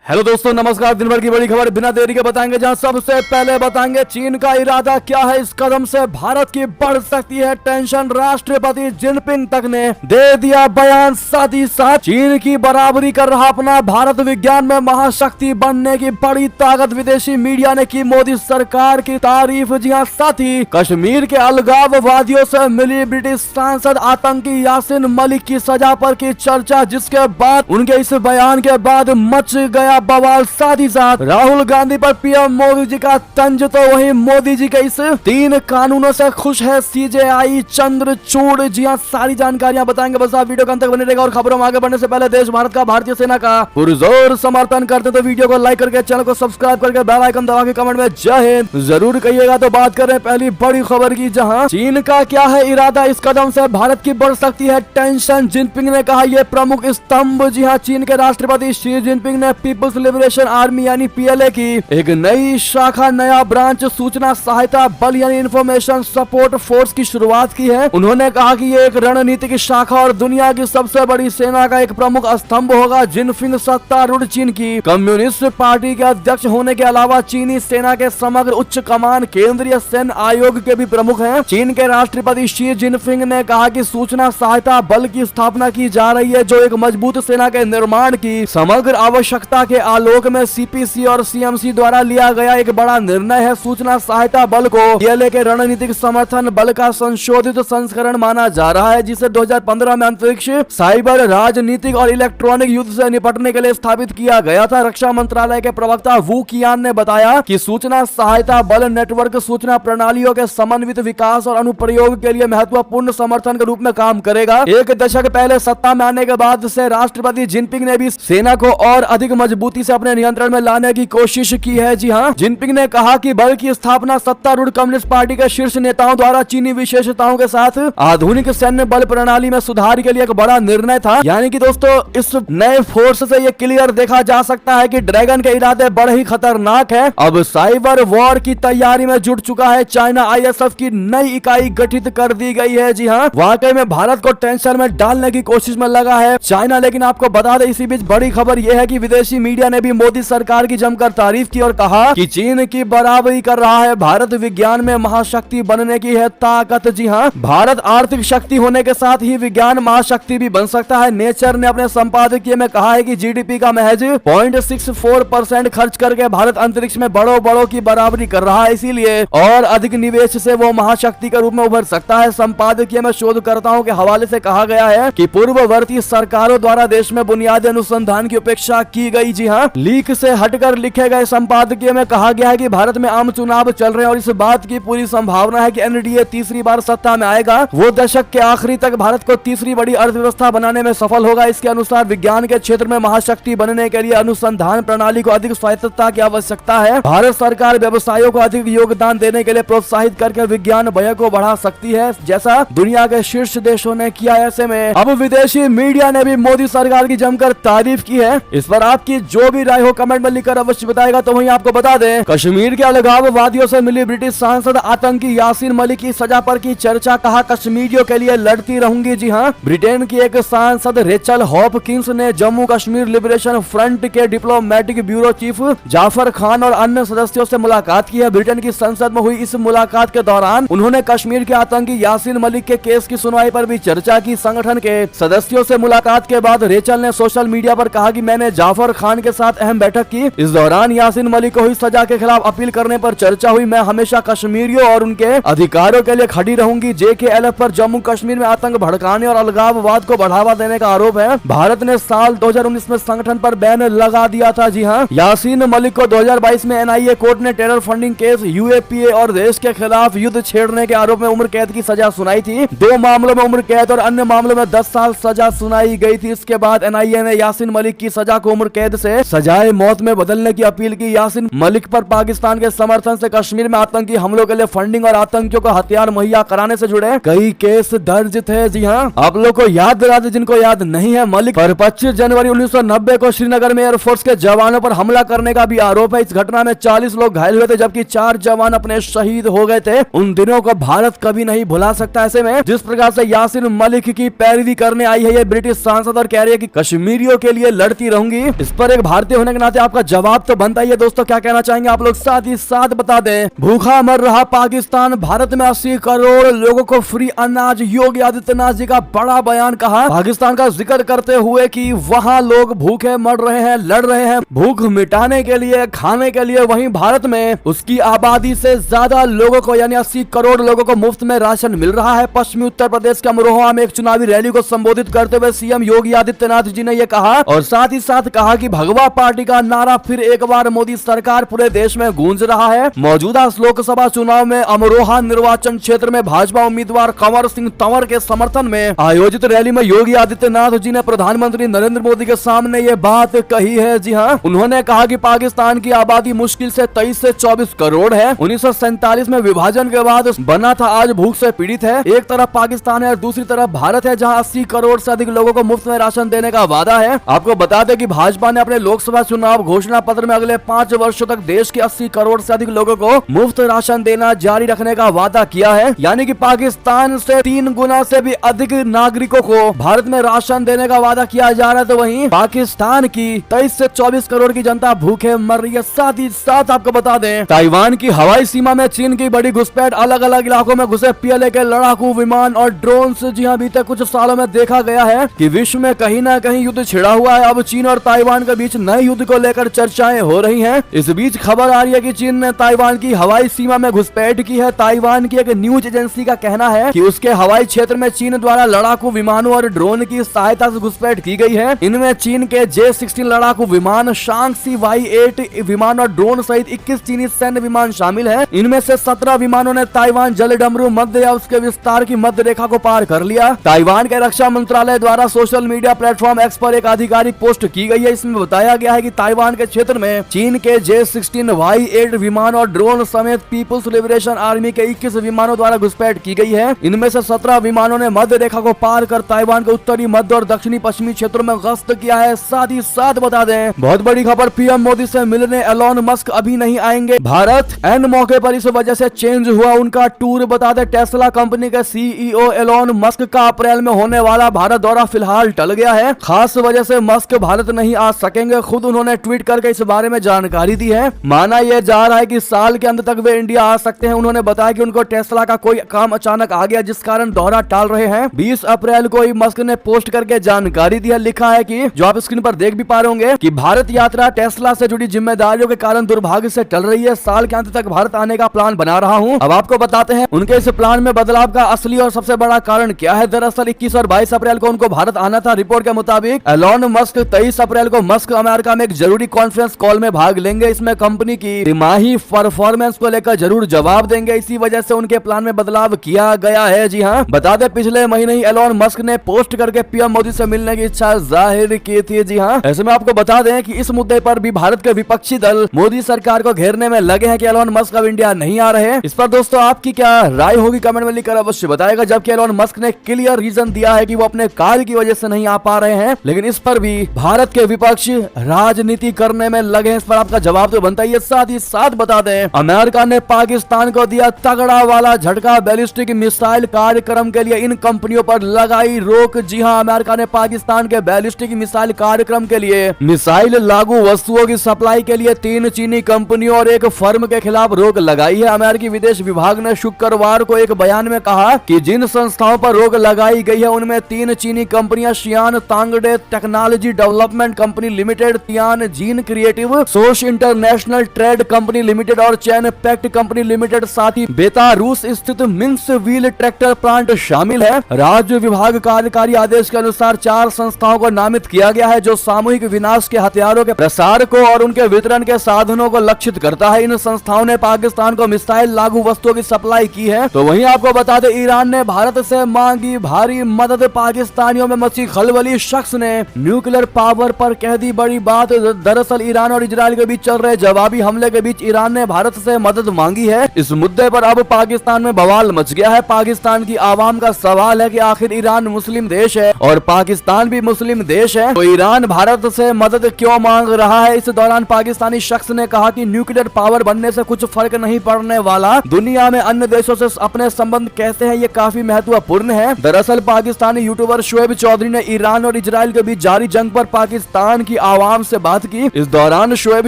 Hello दोस्तों, नमस्कार। दिन भर की बड़ी खबर बिना देरी के बताएंगे, जहां सबसे पहले बताएंगे चीन का इरादा क्या है। इस कदम से भारत की बढ़ सकती है टेंशन। राष्ट्रपति जिनपिंग तक ने दे दिया बयान। साथ ही साथ चीन की बराबरी कर रहा अपना भारत विज्ञान में महाशक्ति बनने की बड़ी ताकत। विदेशी मीडिया ने की मोदी सरकार की तारीफ। जी हाँ, साथ ही कश्मीर के अलगाववादियों से मिली ब्रिटिश सांसद आतंकी यासीन मलिक की सजा पर की चर्चा, जिसके बाद उनके इस बयान के बाद मच गया बवाल। साथ ही साथ राहुल गांधी पर पीएम मोदी जी का तंज, तो वही मोदी जी के इस 3 कानूनों से खुश है सीजेआई चंद्रचूड़। जी हाँ, सारी जानकारियां बताएंगे, बस आप वीडियो के अंत तक बने रहेगा। और खबरों में आगे बढ़ने से पहले देश भारत का भारतीय सेना का पुरजोर समर्थन करते तो वीडियो को लाइक करके चैनल को सब्सक्राइब करके बेल आइकन दबा के कमेंट में जय हिंद जरूर कहिएगा। तो बात करें पहली बड़ी खबर की, जहां चीन का क्या है इरादा। इस कदम से भारत की बढ़ सकती है टेंशन। जिनपिंग ने कहा यह प्रमुख स्तंभ। जी हाँ, चीन के राष्ट्रपति शी जिनपिंग ने पीपल्स लिबरेशन आर्मी यानी पीएलए की एक नई शाखा, नया ब्रांच सूचना सहायता बल यानी इंफॉर्मेशन सपोर्ट फोर्स की शुरुआत की है। उन्होंने कहा कि ये एक रणनीतिक शाखा और दुनिया की सबसे बड़ी सेना का एक प्रमुख स्तंभ होगा। जिनपिंग सत्तारूढ़ चीन की कम्युनिस्ट पार्टी के अध्यक्ष होने के अलावा चीनी सेना के समग्र उच्च कमान केंद्रीय सैन्य आयोग के भी प्रमुख हैं। चीन के राष्ट्रपति शी जिनपिंग ने कहा कि सूचना सहायता बल की स्थापना की जा रही है, जो एक मजबूत सेना के निर्माण की समग्र आवश्यकता के आलोक में सीपीसी और सीएमसी द्वारा लिया गया एक बड़ा निर्णय है। सूचना सहायता बल को पीएलए के रणनीतिक समर्थन बल का संशोधित संस्करण माना जा रहा है, जिसे 2015 में अंतरिक्ष, साइबर, राजनीतिक और इलेक्ट्रॉनिक युद्ध से निपटने के लिए स्थापित किया गया था। रक्षा मंत्रालय के प्रवक्ता वू कियान ने बताया कि सूचना सहायता बल नेटवर्क सूचना प्रणालियों के समन्वित विकास और अनुप्रयोग के लिए महत्वपूर्ण समर्थन के रूप में काम करेगा। एक दशक पहले सत्ता में आने के बाद से राष्ट्रपति जिनपिंग ने भी सेना को और अधिक मजबूती से अपने नियंत्रण में लाने की कोशिश की है। जी हाँ, जिनपिंग ने कहा कि बल की स्थापना सत्तारूढ़ कम्युनिस्ट पार्टी के शीर्ष नेताओं द्वारा चीनी विशेषताओं के साथ आधुनिक सैन्य बल प्रणाली में सुधार के लिए एक बड़ा निर्णय था। यानी कि दोस्तों, इस नए फोर्स से ये क्लियर देखा जा सकता है कि ड्रैगन के इरादे बड़े ही खतरनाक है। अब साइबर वॉर की तैयारी में जुट चुका है चाइना। आईएसएफ की नई इकाई गठित कर दी गई है। जी हाँ, वाकई में भारत को टेंशन में डालने की कोशिश में लगा है चाइना। लेकिन आपको बता दें, इसी बीच बड़ी खबर यह है कि विदेशी मीडिया ने भी मोदी सरकार की जमकर तारीफ की और कहा कि चीन की बराबरी कर रहा है। भारत विज्ञान में महाशक्ति बनने की है ताकत। जी हाँ, भारत आर्थिक शक्ति होने के साथ ही विज्ञान महाशक्ति भी बन सकता है। नेचर ने अपने संपादकीय में कहा है कि जीडीपी का महज 0.64% खर्च करके भारत अंतरिक्ष में बड़ों की बराबरी कर रहा है। इसीलिए और अधिक निवेश से वो महाशक्ति के रूप में उभर सकता है। संपादकीय में शोधकर्ताओं के हवाले से कहा गया है कि पूर्ववर्ती सरकारों द्वारा देश में बुनियादी अनुसंधान की उपेक्षा की गई। जी हाँ, लीक से हटकर लिखे गए संपादकीय में कहा गया है कि भारत में आम चुनाव चल रहे हैं और इस बात की पूरी संभावना है कि एनडीए तीसरी बार सत्ता में आएगा। वो दशक के आखिरी तक भारत को तीसरी बड़ी अर्थव्यवस्था बनाने में सफल होगा। इसके अनुसार विज्ञान के क्षेत्र में महाशक्ति बनने के लिए अनुसंधान प्रणाली को अधिक स्वायत्तता की आवश्यकता है। भारत सरकार व्यवसायों को अधिक योगदान देने के लिए प्रोत्साहित करके विज्ञान व्यय को बढ़ा सकती है, जैसा दुनिया के शीर्ष देशों ने किया। ऐसे में अब विदेशी मीडिया ने भी मोदी सरकार की जमकर तारीफ की है। इस पर आपकी जो भी राय हो कमेंट में लिखकर अवश्य बताएगा। तो वहीं आपको बता दें, कश्मीर के अलगाववादियों से मिली ब्रिटिश सांसद आतंकी यासीन मलिक की सजा पर की चर्चा। कहा कश्मीरियों के लिए लड़ती रहूंगी। जी हाँ, ब्रिटेन की एक सांसद रेचल हॉपकिंस ने जम्मू कश्मीर लिबरेशन फ्रंट के diplomatic bureau chief Jafar Khan और अन्य सदस्यों से मुलाकात की है। ब्रिटेन की संसद में हुई इस मुलाकात के दौरान उन्होंने कश्मीर के आतंकी यासीन मलिक के केस की सुनवाई पर भी चर्चा की। संगठन के सदस्यों से मुलाकात के बाद रेचल ने सोशल मीडिया पर कहा कि मैंने जाफर खान के साथ अहम बैठक की। इस दौरान यासीन मलिक को हुई सजा के खिलाफ अपील करने पर चर्चा हुई। मैं हमेशा कश्मीरियों और उनके अधिकारों के लिए खड़ी रहूंगी। जेकेएलएफ पर जम्मू कश्मीर में आतंक भड़काने और अलगाववाद को बढ़ावा देने का आरोप है। भारत ने साल 2019 में संगठन पर बैन लगा दिया था। जी हाँ, यासीन मलिक को 2022 में एनआईए कोर्ट ने टेरर फंडिंग केस, यूएपीए और देश के खिलाफ युद्ध छेड़ने के आरोप में उम्र कैद की सजा सुनाई थी। 2 मामलों में उम्र कैद और अन्य मामलों में 10 साल सजा सुनाई गई थी। इसके बाद एनआईए ने यासीन मलिक की सजा को उम्र कैद से सजाए मौत में बदलने की अपील की। यासीन मलिक पर पाकिस्तान के समर्थन से कश्मीर में आतंकी हमलों के लिए फंडिंग और आतंकियों को हथियार मुहैया कराने से जुड़े कई केस दर्ज थे। जी हाँ, आप लोग को याद दिला दे जिनको याद नहीं है, मलिक पर 25 जनवरी 1990 को श्रीनगर में एयरफोर्स के जवानों पर हमला करने का भी आरोप है। इस घटना में 40 लोग घायल हुए थे, जबकि 4 जवान अपने शहीद हो गए थे। उन दिनों को भारत कभी नहीं भुला सकता। ऐसे में जिस प्रकार से यासीन मलिक की पैरवी करने आई है ये ब्रिटिश सांसद और कह रही है कि कश्मीरियों के लिए लड़ती रहूंगी, इस पर एक भारतीय होने के नाते आपका जवाब तो बनता ही है दोस्तों, क्या कहना चाहेंगे आप लोग, साथ ही साथ बता दें। भूखा मर रहा पाकिस्तान, भारत में 80 करोड़ लोगों को फ्री अनाज, योगी आदित्यनाथ जी का बड़ा बयान। कहा पाकिस्तान का जिक्र करते हुए कि वहां लोग भूखे मर रहे हैं, लड़ रहे हैं भूख मिटाने के लिए, खाने के लिए। वहीं भारत में उसकी आबादी से ज्यादा लोगों को यानी 80 करोड़ लोगों को मुफ्त में राशन मिल रहा है। पश्चिमी उत्तर प्रदेश के अमरोहा में एक चुनावी रैली को संबोधित करते हुए सीएम योगी आदित्यनाथ जी ने यह कहा और साथ ही साथ कहा कि भगवा पार्टी का नारा फिर एक बार मोदी सरकार पूरे देश में गूंज रहा है। मौजूदा लोकसभा चुनाव में अमरोहा निर्वाचन क्षेत्र में भाजपा उम्मीदवार कंवर सिंह तंवर के समर्थन में आयोजित रैली में योगी आदित्यनाथ जी ने प्रधानमंत्री नरेंद्र मोदी के सामने ये बात कही है। जी हाँ, उन्होंने कहा कि पाकिस्तान की आबादी मुश्किल से 23 से 24 करोड़ है। 1947 में विभाजन के बाद बना था, आज भूख से पीड़ित है। एक तरफ पाकिस्तान है और दूसरी तरफ भारत है, जहां 80 करोड़ से अधिक लोगों को मुफ्त में राशन देने का वादा है। आपको बता दें कि भाजपा ने अपने लोकसभा चुनाव घोषणा पत्र में अगले 5 वर्षों तक देश के 80 करोड़ से अधिक लोगों को मुफ्त राशन देना जारी रखने का वादा किया है। यानी कि पाकिस्तान से 3 गुना से भी अधिक नागरिकों को भारत में राशन देने का वादा किया जा रहा है। तो वहीं पाकिस्तान की 23 से 24 करोड़ की जनता भूखे मर रही है। साथ ही साथ आपको बता दें, ताइवान की हवाई सीमा में चीन की बड़ी घुसपैठ, अलग अलग इलाकों में घुसे पीएलए के लड़ाकू विमान और ड्रोन। जी हां, बीते कुछ सालों में देखा गया है कि विश्व में कहीं ना कहीं युद्ध छिड़ा हुआ है। अब चीन और ताइवान के बीच नए युद्ध को लेकर चर्चाएं हो रही हैं। इस बीच खबर आ रही है कि चीन ने ताइवान की हवाई सीमा में घुसपैठ की है। ताइवान की एक न्यूज एजेंसी का कहना है कि उसके हवाई क्षेत्र में चीन द्वारा लड़ाकू विमानों और ड्रोन की सहायता से घुसपैठ की गई है। इनमें चीन के J-16 लड़ाकू विमान, शांगसी Y-8 विमान और ड्रोन सहित 21 चीनी सैन्य विमान शामिल है। इनमें से 17 विमानों ने ताइवान जलडमरू मध्य या उसके विस्तार की मध्य रेखा को पार कर लिया। ताइवान के रक्षा मंत्रालय द्वारा सोशल मीडिया प्लेटफॉर्म एक्स पर एक आधिकारिक पोस्ट की गई है। इसमें बताया गया है कि ताइवान के क्षेत्र में चीन के J-16 Y-8 विमान और ड्रोन समेत पीपुल्स लिबरेशन आर्मी के 21 विमानों द्वारा घुसपैठ की गई है। इनमें से 17 विमानों ने मध्य रेखा को पार कर ताइवान के उत्तरी, मध्य और दक्षिणी पश्चिमी क्षेत्रों में गश्त किया है। साथ ही साथ बता दें, बहुत बड़ी खबर, पीएम मोदी से मिलने एलोन मस्क अभी नहीं आएंगे भारत। एन मौके पर इस वजह से चेंज हुआ उनका टूर। बता दें, टेस्ला कंपनी के सीईओ एलोन मस्क का अप्रैल में होने वाला भारत दौरा फिलहाल टल गया है। खास वजह से मस्क भारत नहीं आ सकेंगे। खुद उन्होंने ट्वीट करके इस बारे में जानकारी दी है। माना यह जा रहा है कि साल के अंत तक वे इंडिया आ सकते हैं। उन्होंने बताया कि उनको टेस्ला का कोई काम अचानक आ गया जिस कारण दौरा टाल रहे हैं। 20 अप्रैल को ही मस्क ने पोस्ट करके जानकारी दी है। लिखा है कि जो आप स्क्रीन पर देख भी पा रहे होंगे कि भारत यात्रा टेस्ला से जुड़ी जिम्मेदारियों के कारण दुर्भाग्य से टल रही है। साल के अंत तक भारत आने का प्लान बना रहा हूं। अब आपको बताते हैं उनके इस प्लान में बदलाव का असली और सबसे बड़ा कारण क्या है। दरअसल 21 और 22 अप्रैल को उनको भारत आना था। रिपोर्ट के मुताबिक एलोन मस्क 23 अप्रैल को मस्क अमेरिका में एक जरूरी कॉन्फ्रेंस कॉल में भाग लेंगे। इसमें कंपनी की तिमाही परफॉर्मेंस को लेकर जरूर जवाब देंगे। इसी वजह से उनके प्लान में बदलाव किया गया है। जी हाँ, बता दें, पिछले महीने ही एलोन मस्क ने पोस्ट करके पीएम मोदी से मिलने की इच्छा जाहिर की थी। जी हाँ, ऐसे में आपको बता दें कि इस मुद्दे पर भी भारत के विपक्षी दल मोदी सरकार को घेरने में लगे हैं कि एलोन मस्क अब इंडिया नहीं आ रहे। इस पर दोस्तों आपकी क्या राय होगी कमेंट में लिखकर अवश्य बताएगा। जबकि एलोन मस्क ने क्लियर रीजन दिया है कि वो अपने कार्य की वजह से नहीं आ पा रहे हैं, लेकिन इस पर भी भारत के विपक्ष राजनीति करने में लगे हैं। इस पर आपका जवाब तो बनता ही है। साथ ही साथ बता दें, अमेरिका ने पाकिस्तान को दिया तगड़ा वाला झटका। बैलिस्टिक मिसाइल कार्यक्रम के लिए इन कंपनियों पर लगाई रोक। जी हां, अमेरिका ने पाकिस्तान के बैलिस्टिक मिसाइल कार्यक्रम के लिए मिसाइल लागू वस्तुओं की सप्लाई के लिए 3 चीनी कंपनियों और एक फर्म के खिलाफ रोक लगाई है। अमेरिकी विदेश विभाग ने शुक्रवार को एक बयान में कहा कि जिन संस्थाओं पर रोक लगाई गई है उनमें 3 चीनी कंपनियां Xian Tangde technology development company limited, Tianjin creative, सोश इंटरनेशनल ट्रेड कंपनी लिमिटेड और चैन पैक्ट कंपनी लिमिटेड, साथ ही बेलारूस स्थित मिन्स व्हील ट्रैक्टर प्लांट शामिल है। राज्य विभाग कार्यकारी आदेश के अनुसार 4 संस्थाओं को नामित किया गया है जो सामूहिक विनाश के हथियारों के प्रसार को और उनके वितरण के साधनों को लक्षित करता है। इन संस्थाओं ने पाकिस्तान को मिसाइल लागू वस्तुओं की सप्लाई की है। तो वहीं आपको बता दें, ईरान ने भारत से मांगी भारी मदद। पाकिस्तानियों में मची खलबली, शख्स ने न्यूक्लियर पावर पर कह दी बड़ी बात। दरअसल ईरान और इजराइल के बीच चल रहे जवाबी हमले के बीच ईरान ने भारत से मदद मांगी है। इस मुद्दे पर अब पाकिस्तान में बवाल मच गया है। पाकिस्तान की आवाम का सवाल है कि आखिर ईरान मुस्लिम देश है और पाकिस्तान भी मुस्लिम देश है, तो ईरान भारत से मदद क्यों मांग रहा है। इस दौरान पाकिस्तानी शख्स ने कहा कि न्यूक्लियर पावर बनने से कुछ फर्क नहीं पड़ने वाला। दुनिया में अन्य देशों से अपने संबंध कैसे हैं, ये काफी महत्वपूर्ण है। दरअसल पाकिस्तानी यूट्यूबर शोएब चौधरी ने ईरान और इजराइल के बीच जारी जंग पर पाकिस्तान की आवाम से बात की। इस दौरान शोएब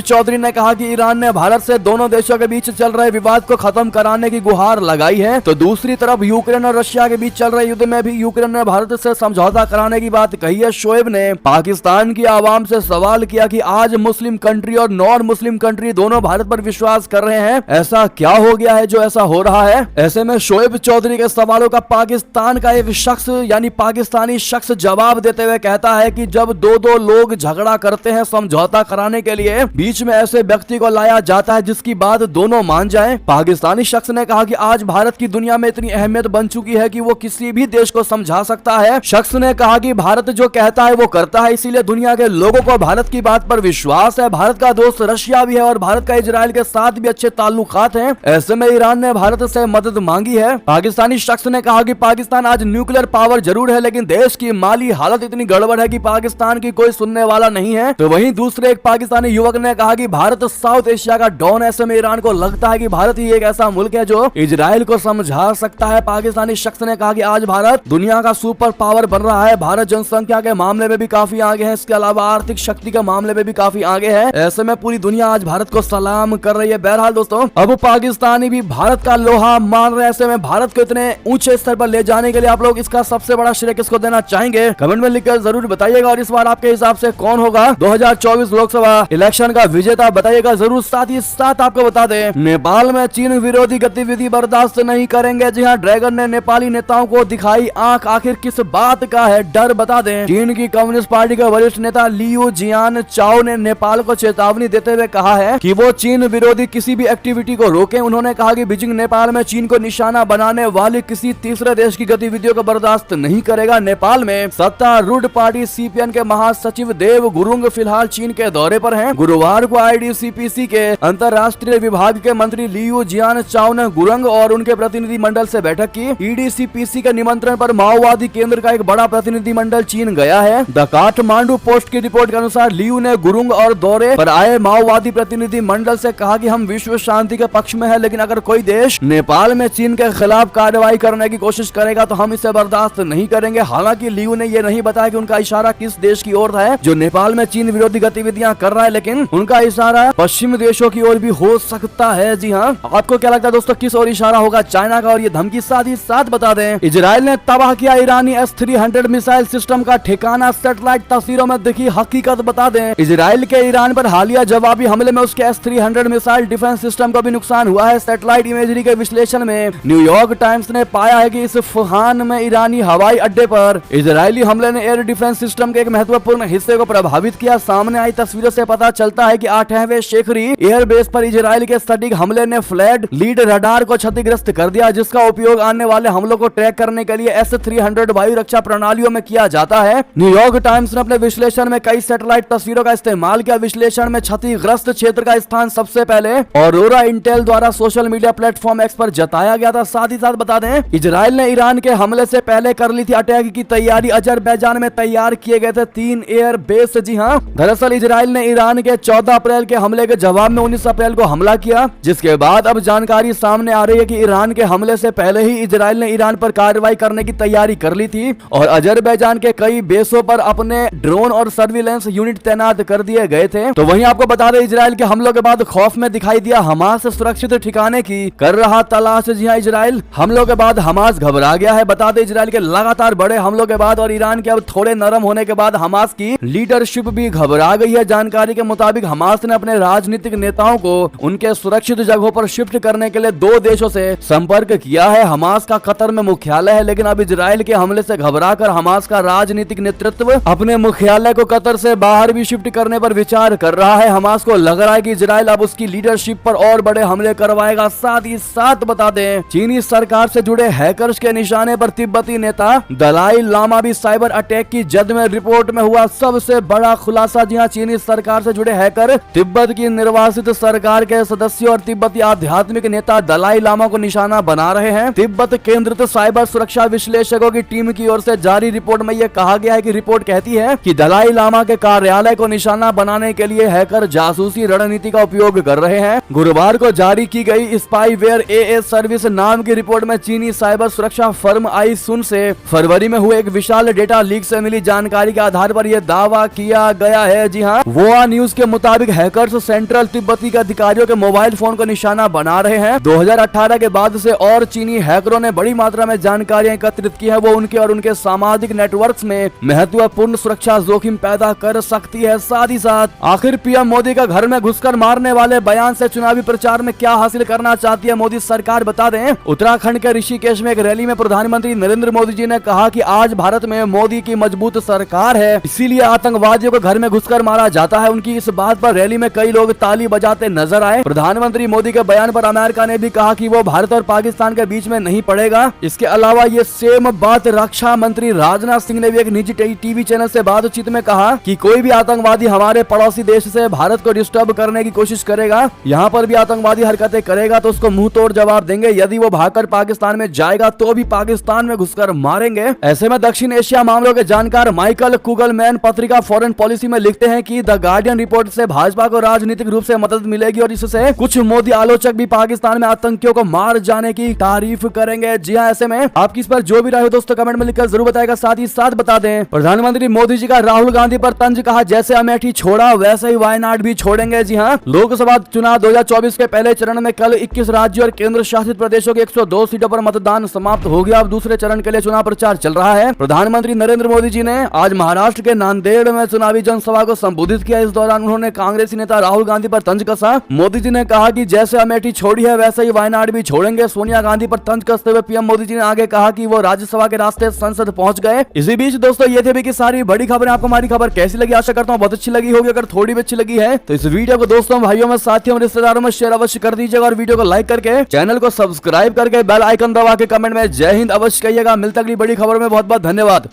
चौधरी ने कहा कि ईरान ने भारत से दोनों देशों के बीच चल रहे विवाद को खत्म कराने की गुहार लगाई है, तो दूसरी तरफ यूक्रेन और रशिया के बीच चल रहे युद्ध में भी यूक्रेन ने भारत से समझौता कराने की बात कही है। शोएब ने पाकिस्तान की आवाम से सवाल किया कि आज मुस्लिम कंट्री और नॉन मुस्लिम कंट्री दोनों भारत पर विश्वास कर रहे हैं, ऐसा क्या हो गया है जो ऐसा हो रहा है। ऐसे में शोएब चौधरी के सवालों का पाकिस्तान का एक शख्स यानी पाकिस्तानी शख्स जवाब देते हुए कहता है कि जब दो लोग झगड़ा करते हैं समझौता कराने के लिए, बीच में ऐसे व्यक्ति को लाया जाता है जिसकी बात दोनों मान जाएं। पाकिस्तानी शख्स ने कहा कि आज भारत की दुनिया में इतनी अहमियत बन चुकी है कि वो किसी भी देश को समझा सकता है। शख्स ने कहा कि भारत जो कहता है वो करता है, इसीलिए दुनिया के लोगों को भारत की बात पर विश्वास है। भारत का दोस्त रशिया भी है और भारत का इजराइल के साथ भी अच्छे ताल्लुकात हैं। ऐसे में ईरान ने भारत से मदद मांगी है। पाकिस्तानी शख्स ने कहा कि पाकिस्तान आज न्यूक्लियर पावर जरूर है, लेकिन देश की माली हालत इतनी गड़बड़ है कि पाकिस्तान की कोई सुनने वाला नहीं है। तो वहीं दूसरे एक पाकिस्तानी युवक ने कहा कि भारत साउथ एशिया का डॉन, ऐसे में ईरान को लगता है कि भारत ही एक ऐसा मुल्क है जो इजराइल को समझा सकता है। पाकिस्तानी शख्स ने कहा कि आज भारत दुनिया का सुपर पावर बन रहा है। भारत जनसंख्या के मामले में भी काफी आगे है, इसके अलावा आर्थिक शक्ति के मामले में भी काफी आगे है। ऐसे में पूरी दुनिया आज भारत को सलाम कर रही है। बहरहाल दोस्तों, अब पाकिस्तानी भी भारत का लोहा मान रहे हैं। ऐसे में भारत को इतने ऊंचे स्तर पर ले जाने के लिए आप लोग इसका सबसे बड़ा श्रेय किसको देना चाहेंगे, कमेंट में लिखकर जरूर बताइएगा। और इस बार आपके हिसाब से कौन होगा 2024 लोकसभा इलेक्शन का विजेता, बताइएगा जरूर। साथ ही साथ आपको बता दें, नेपाल में चीन विरोधी गतिविधि बर्दाश्त नहीं करेंगे। जी हां, ड्रैगन ने नेपाली नेताओं को दिखाई आंख, आखिर किस बात का है डर, बता दें। चीन की कम्युनिस्ट पार्टी के वरिष्ठ नेता लियू जियान चाओ ने नेपाल को चेतावनी देते हुए कहा है कि वो चीन विरोधी किसी भी एक्टिविटी को रोके। उन्होंने कहा कि बीजिंग नेपाल में चीन को निशाना बनाने वाली किसी तीसरे देश की गतिविधियों को बर्दाश्त नहीं करेगा। नेपाल में सत्तारूढ़ पार्टी सीपीएन के महासचिव देव गुरुंग फिलहाल चीन के दौरे पर हैं। गुरुवार को आईडीसीपीसी के अंतर्राष्ट्रीय विभाग के मंत्री लियू जियान चाओ ने गुरुंग और उनके प्रतिनिधि मंडल से बैठक की। ईडीसीपीसी के निमंत्रण पर माओवादी केंद्र का एक बड़ा प्रतिनिधि मंडल चीन गया है। द काठमांडू पोस्ट की रिपोर्ट के अनुसार लियू ने गुरुंग और दौरे पर आए माओवादी प्रतिनिधि मंडल से कहा कि हम विश्व शांति के पक्ष में है, लेकिन अगर कोई देश नेपाल में चीन के खिलाफ कार्रवाई करने की कोशिश करेगा तो हम इसे बर्दाश्त नहीं करेंगे। हालांकि लियू ने यह नहीं बताया कि उनका इशारा किस देश की ओर है जो नेपाल में चीन विरोधी गतिविधियां कर रहा है, लेकिन उनका इशारा पश्चिमी देशों की ओर भी हो सकता है। जी हाँ, आपको क्या लगता है दोस्तों, किस ओर इशारा होगा चाइना का? और ये धमकी साथ ही साथ बता दें, इजराइल ने तबाह किया ईरानी S-300 मिसाइल सिस्टम का ठिकाना, सैटेलाइट तस्वीरों में दिखी हकीकत, बता दें। इजराइल के ईरान पर हालिया जवाबी हमले में उसके S-300 मिसाइल डिफेंस सिस्टम को भी नुकसान हुआ है। सैटेलाइट इमेजरी के विश्लेषण में न्यूयॉर्क टाइम्स ने पाया है कि इस फुहान में ईरानी हवाई अड्डे पर इजरायली हमले ने एयर डिफेंस सिस्टम के एक महत्वपूर्ण हिस्से को प्रभावित किया। सामने आई तस्वीरों से पता चलता है कि 8वें शेखरी एयरबेस पर इजराइल के सटीक हमले ने फ्लैट लीड रडार को क्षतिग्रस्त कर दिया, जिसका उपयोग आने वाले हमलों को ट्रैक करने के लिए S-300 वायु रक्षा प्रणालियों में किया जाता है। न्यूयॉर्क टाइम्स ने अपने विश्लेषण में कई सैटेलाइट तस्वीरों का इस्तेमाल किया। विश्लेषण में क्षतिग्रस्त क्षेत्र का स्थान सबसे पहले औरोरा इंटेल द्वारा सोशल मीडिया प्लेटफॉर्म एक्स पर जताया गया था। साथ ही साथ बता दें, इजराइल ने ईरान के हमले से पहले कर ली थी अटैक की तैयारी। अजरबैजान में तैयार किए गए थे 3 एयर बेस। जी हाँ, दरअसल इजराइल ने ईरान के 14 अप्रैल के हमले के जवाब में 19 अप्रैल को हमला किया, जिसके बाद अब जानकारी सामने आ रही है कि ईरान के हमले से पहले ही इजराइल ने ईरान पर कार्रवाई करने की तैयारी कर ली थी और अजरबैजान के कई बेसों पर अपने ड्रोन और सर्विलेंस यूनिट तैनात कर दिए गए थे। तो वहीं आपको बता दें, इजराइल के हमलों के बाद खौफ में दिखाई दिया हमास सुरक्षित ठिकाने की कर रहा तलाश। जी हाँ, इजराइल हमलों के बाद हमास घबरा गया है। बता दें, इजराइल के लगातार बड़े हमलों के बाद और ईरान के अब थोड़े नरम होने के बाद हमास की लीडरशिप भी घबरा गई है। जानकारी के मुताबिक हमास ने अपने राजनीतिक नेताओं को उनके सुरक्षित जगहों पर शिफ्ट करने के लिए 2 देशों से संपर्क किया है। हमास का कतर में मुख्यालय है, लेकिन अब इजराइल के हमले से घबराकर हमास का राजनीतिक नेतृत्व अपने मुख्यालय को कतर से बाहर भी शिफ्ट करने पर विचार कर रहा है। हमास को लग रहा है कि इजराइल अब उसकी लीडरशिप पर और बड़े हमले करवाएगा। साथ ही साथ बता दें, चीनी सरकार से जुड़े हैकर्स के निशाने पर तिब्बती नेता दलाई लामा भी साइबर अटैक की जद में। रिपोर्ट में हुआ सबसे बड़ा खुलासा। जी हाँ, चीनी सरकार से जुड़े हैकर तिब्बत की निर्वासित सरकार के सदस्यों और तिब्बती आध्यात्मिक नेता दलाई लामा को निशाना बना रहे हैं। तिब्बत केंद्रित साइबर सुरक्षा विश्लेषकों की टीम की ओर से जारी रिपोर्ट में यह कहा गया है कि रिपोर्ट कहती है कि दलाई लामा के कार्यालय को निशाना बनाने के लिए हैकर जासूसी रणनीति का उपयोग कर रहे हैं। गुरुवार को जारी की गई स्पाईवेयर एएस सर्विस नाम की रिपोर्ट में चीनी साइबर सुरक्षा फर्म आईसुन से फरवरी में हुए एक विशाल डेटा लीक से मिली जानकारी के आधार पर यह दावा किया किया गया है। जी हाँ, वोआ न्यूज के मुताबिक हैकर्स सेंट्रल तिब्बती के अधिकारियों के मोबाइल फोन को निशाना बना रहे हैं। 2018 के बाद से और चीनी हैकरों ने बड़ी मात्रा में जानकारियां एकत्रित की है। वो उनके और उनके सामाजिक नेटवर्क्स में महत्वपूर्ण सुरक्षा जोखिम पैदा कर सकती है। साथ ही साथ आखिर पीएम मोदी का घर में घुसकर मारने वाले बयान से चुनावी प्रचार में क्या हासिल करना चाहती है मोदी सरकार, बता दें। उत्तराखंड के ऋषिकेश में एक रैली में प्रधानमंत्री नरेंद्र मोदी जी ने कहा कि आज भारत में मोदी की मजबूत सरकार है, इसीलिए आतंकवादियों को घर में घुसकर मारा जाता है। उनकी इस बात पर रैली में कई लोग ताली बजाते नजर आए। प्रधानमंत्री मोदी के बयान पर अमेरिका ने भी कहा कि वो भारत और पाकिस्तान के बीच में नहीं पड़ेगा। इसके अलावा ये सेम बात रक्षा मंत्री राजनाथ सिंह ने भी एक निजी टीवी चैनल से बातचीत में कहा कि कोई भी आतंकवादी हमारे पड़ोसी देश से भारत को डिस्टर्ब करने की कोशिश करेगा, यहाँ पर भी आतंकवादी हरकतें करेगा तो उसको मुंह तोड़ जवाब देंगे। यदि वो भागकर पाकिस्तान में जाएगा तो भी पाकिस्तान में घुसकर मारेंगे। ऐसे में दक्षिण एशिया मामलों के जानकार माइकल कुगलमैन पत्रिका फॉरेन पॉलिसी में लिखते हैं कि द गार्डियन रिपोर्ट से भाजपा को राजनीतिक रूप से मदद मिलेगी और इससे कुछ मोदी आलोचक भी पाकिस्तान में आतंकियों को मार जाने की तारीफ करेंगे। जी हाँ, ऐसे में आपकी इस पर जो भी राय हो दोस्तों कमेंट में लिखकर जरूर बताएगा। साथ ही साथ बता दें, प्रधानमंत्री मोदी जी का राहुल गांधी पर तंज कहा, जैसे अमेठी छोड़ा वैसे ही वायनाड भी छोड़ेंगे। जी हाँ, लोकसभा चुनाव 2024 के पहले चरण में कल 21 राज्यों और केंद्र शासित प्रदेशों के 102 सीटों पर मतदान समाप्त हो गया। अब दूसरे चरण के लिए चुनाव प्रचार चल रहा है। प्रधानमंत्री नरेंद्र मोदी जी ने आज महाराष्ट्र के नांदेड़ में चुनावी जनसभा को संबोधित किया। इस दौरान उन्होंने कांग्रेसी नेता राहुल गांधी पर तंज कसा। मोदी जी ने कहा कि जैसे अमेठी छोड़ी है वैसे ही वायनाड भी छोड़ेंगे। सोनिया गांधी पर तंज कसते हुए पीएम मोदी जी ने आगे कहा कि वो राज्यसभा के रास्ते संसद पहुंच गए। इसी बीच दोस्तों ये थे भी की सारी बड़ी खबरें। आपको हमारी खबर कैसी लगी? आशा करता हूँ बहुत अच्छी लगी होगी। अगर थोड़ी भी अच्छी लगी है तो इस वीडियो को दोस्तों, भाइयों में, साथियों, रिश्तेदारों में शेयर अवश्य कर दीजिएगा और वीडियो को लाइक करके चैनल को सब्सक्राइब करके बेल आइकन दबा के कमेंट में जय हिंद अवश्य कहिएगा। मिलता अगली बड़ी खबर में। बहुत बहुत धन्यवाद।